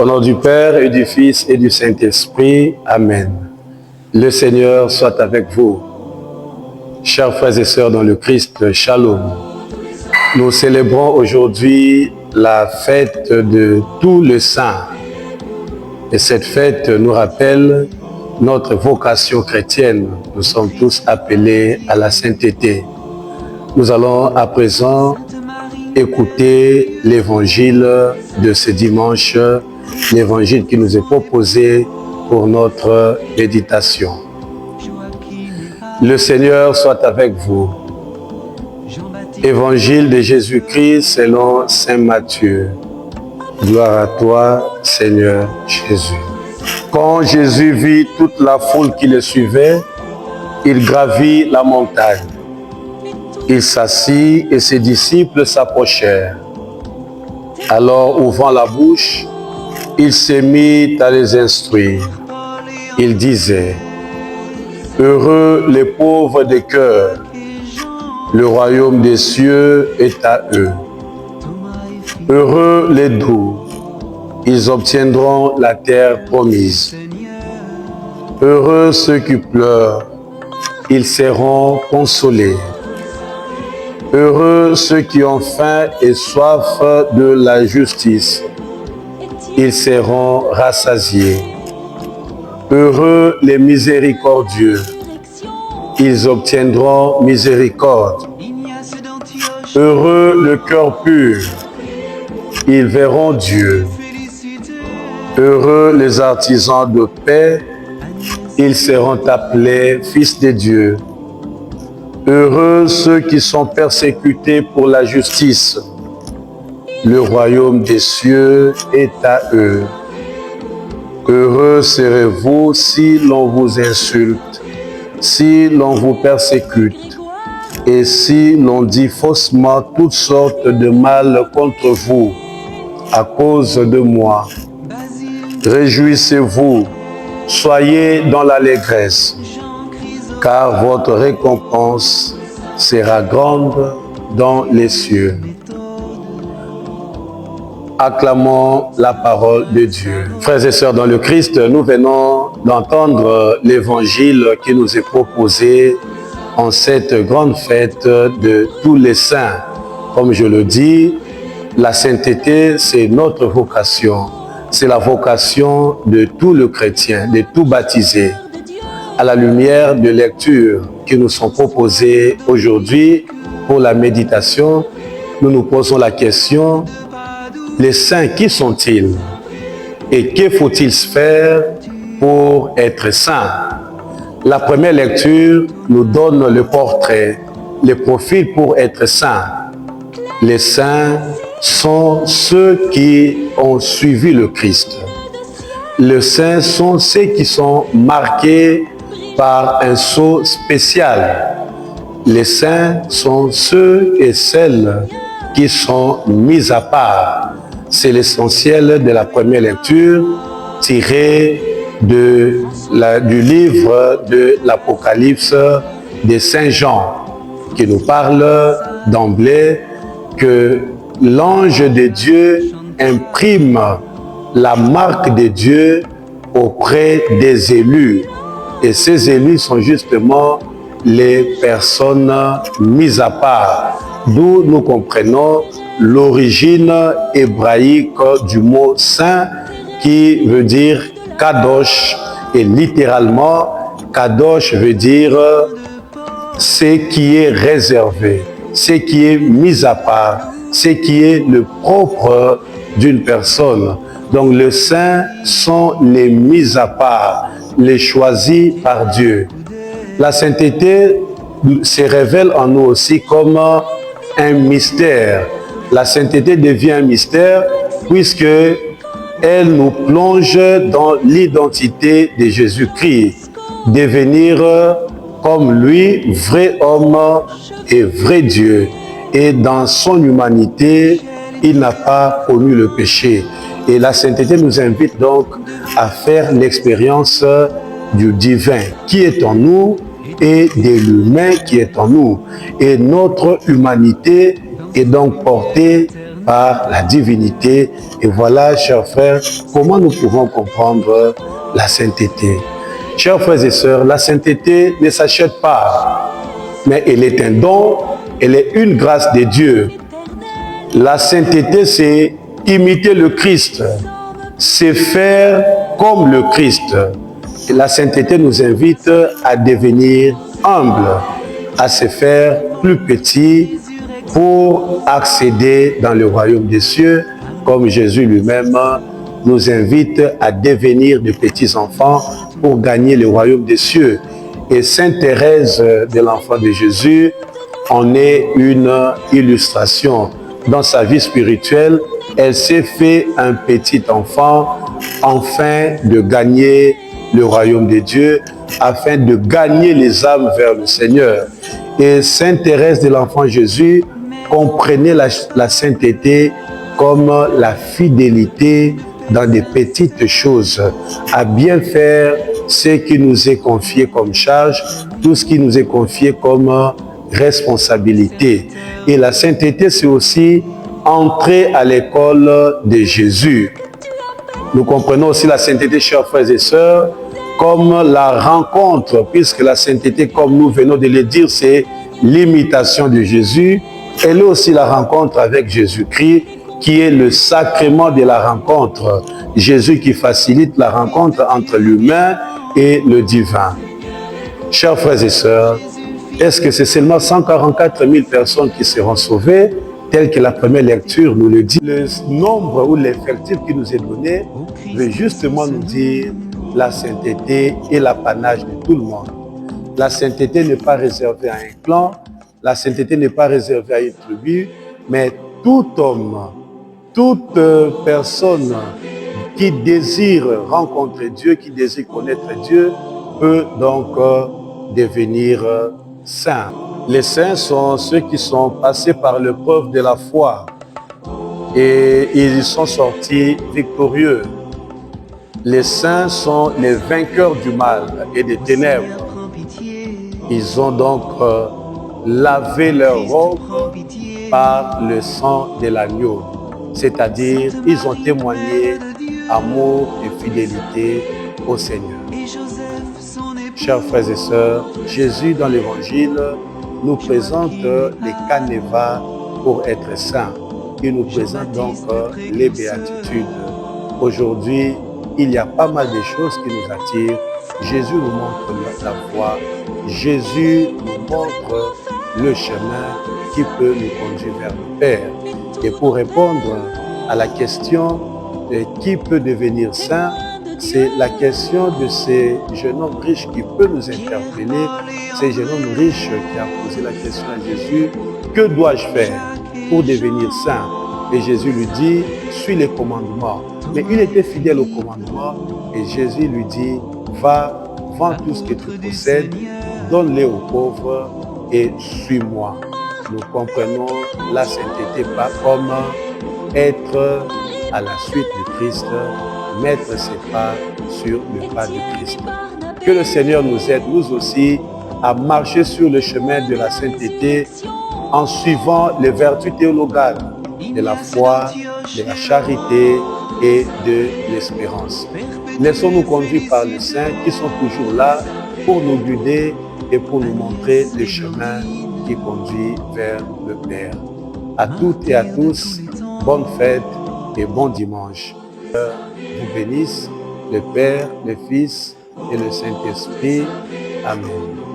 Au nom du Père et du Fils et du Saint-Esprit. Amen. Le Seigneur soit avec vous. Chers frères et sœurs dans le Christ, Shalom. Nous célébrons aujourd'hui la fête de tous les saints. Et cette fête nous rappelle notre vocation chrétienne. Nous sommes tous appelés à la sainteté. Nous allons à présent écouter l'évangile de ce dimanche, l'évangile qui nous est proposé pour notre méditation. Le Seigneur soit avec vous. Évangile de Jésus-Christ selon saint Matthieu. Gloire à toi, Seigneur Jésus. Quand Jésus vit toute la foule qui le suivait, il gravit la montagne. Il s'assit et ses disciples s'approchèrent. Alors, ouvrant la bouche, il se mit à les instruire. Il disait: Heureux les pauvres de cœur, le royaume des cieux est à eux. Heureux les doux, ils obtiendront la terre promise. Heureux ceux qui pleurent, ils seront consolés. Heureux ceux qui ont faim et soif de la justice, ils seront rassasiés. Heureux les miséricordieux, ils obtiendront miséricorde. Heureux le cœur pur, ils verront Dieu. Heureux les artisans de paix, ils seront appelés fils de Dieu. Heureux ceux qui sont persécutés pour la justice, le royaume des cieux est à eux. Heureux serez-vous si l'on vous insulte, si l'on vous persécute, et si l'on dit faussement toutes sortes de mal contre vous, à cause de moi. Réjouissez-vous, soyez dans l'allégresse, car votre récompense sera grande dans les cieux. Acclamons la parole de Dieu. Frères et sœurs dans le Christ, nous venons d'entendre l'évangile qui nous est proposé en cette grande fête de tous les saints. Comme je le dis, la sainteté, c'est notre vocation. C'est la vocation de tout le chrétien, de tout baptisé. À la lumière de lectures qui nous sont proposées aujourd'hui pour la méditation, nous nous posons la question: les saints, qui sont-ils? Et que faut-il faire pour être saint? La première lecture nous donne le portrait, le profil pour être saint. Les saints sont ceux qui ont suivi le Christ. Les saints sont ceux qui sont marqués par un sceau spécial. Les saints sont ceux et celles qui sont mis à part. C'est l'essentiel de la première lecture tirée du livre de l'Apocalypse de Saint Jean, qui nous parle d'emblée que l'ange de Dieu imprime la marque de Dieu auprès des élus. Et ces élus sont justement les personnes mises à part, d'où nous comprenons l'origine hébraïque du mot saint qui veut dire kadosh, et littéralement kadosh veut dire ce qui est réservé, ce qui est mis à part, ce qui est le propre d'une personne. Donc les saints sont les mis à part, les choisis par Dieu. La sainteté se révèle en nous aussi comme un mystère. La sainteté devient un mystère puisque elle nous plonge dans l'identité de Jésus-Christ, devenir comme lui, vrai homme et vrai Dieu. Et dans son humanité, il n'a pas connu le péché. Et la sainteté nous invite donc à faire l'expérience du divin qui est en nous et de l'humain qui est en nous. Et notre humanité est donc portée par la divinité. Et voilà, chers frères, comment nous pouvons comprendre la sainteté. Chers frères et sœurs, la sainteté ne s'achète pas, mais elle est un don, elle est une grâce de Dieu. La sainteté, c'est imiter le Christ, c'est faire comme le Christ. Et la sainteté nous invite à devenir humble, à se faire plus petit pour accéder dans le royaume des cieux, comme Jésus lui-même nous invite à devenir de petits enfants pour gagner le royaume des cieux. Et Sainte Thérèse de l'Enfant de Jésus en est une illustration. Dans sa vie spirituelle, elle s'est fait un petit enfant afin de gagner le royaume de Dieu, afin de gagner les âmes vers le Seigneur. Et Sainte Thérèse de l'Enfant Jésus comprenait la sainteté comme la fidélité dans des petites choses, à bien faire ce qui nous est confié comme charge, tout ce qui nous est confié comme responsabilité. Et la sainteté, c'est aussi entrer à l'école de Jésus. Nous comprenons aussi la sainteté, chers frères et sœurs, comme la rencontre, puisque la sainteté, comme nous venons de le dire, c'est l'imitation de Jésus. Elle est aussi la rencontre avec Jésus-Christ, qui est le sacrement de la rencontre. Jésus qui facilite la rencontre entre l'humain et le divin. Chers frères et sœurs, est-ce que c'est seulement 144 000 personnes qui seront sauvées, tel que la première lecture nous le dit? Le nombre ou l'effectif qui nous est donné veut justement nous dire la sainteté est l'apanage de tout le monde. La sainteté n'est pas réservée à un clan, la sainteté n'est pas réservée à une tribu, mais tout homme, toute personne qui désire rencontrer Dieu, qui désire connaître Dieu, peut donc devenir saint. Les saints sont ceux qui sont passés par l'épreuve de la foi et ils sont sortis victorieux. Les saints sont les vainqueurs du mal et des ténèbres. Ils ont donc lavé leur robe par le sang de l'agneau. C'est-à-dire, ils ont témoigné amour et fidélité au Seigneur. Chers frères et sœurs, Jésus dans l'Évangile nous présente les canevas pour être saints. Il nous présente donc les béatitudes. Aujourd'hui, il y a pas mal de choses qui nous attirent. Jésus nous montre la voie. Jésus nous montre le chemin qui peut nous conduire vers le Père. Et pour répondre à la question de qui peut devenir saint, c'est la question de ce jeune homme riche qui peut nous interpeller. Ce jeune homme riche qui a posé la question à Jésus, que dois-je faire pour devenir saint? Et Jésus lui dit, suis les commandements. Mais il était fidèle aux commandements et Jésus lui dit, va, vends tout ce que tu possèdes, donne-les aux pauvres et suis-moi. Nous comprenons la sainteté pas comme être à la suite du Christ, mettre ses pas sur le pas du Christ. Que le Seigneur nous aide, nous aussi, à marcher sur le chemin de la sainteté en suivant les vertus théologales de la foi, de la charité et de l'espérance. Laissons-nous conduire par les saints qui sont toujours là pour nous guider et pour nous montrer le chemin qui conduit vers le Père. À toutes et à tous, bonne fête et bon dimanche. Vous bénisse le Père, le Fils et le Saint-Esprit. Amen.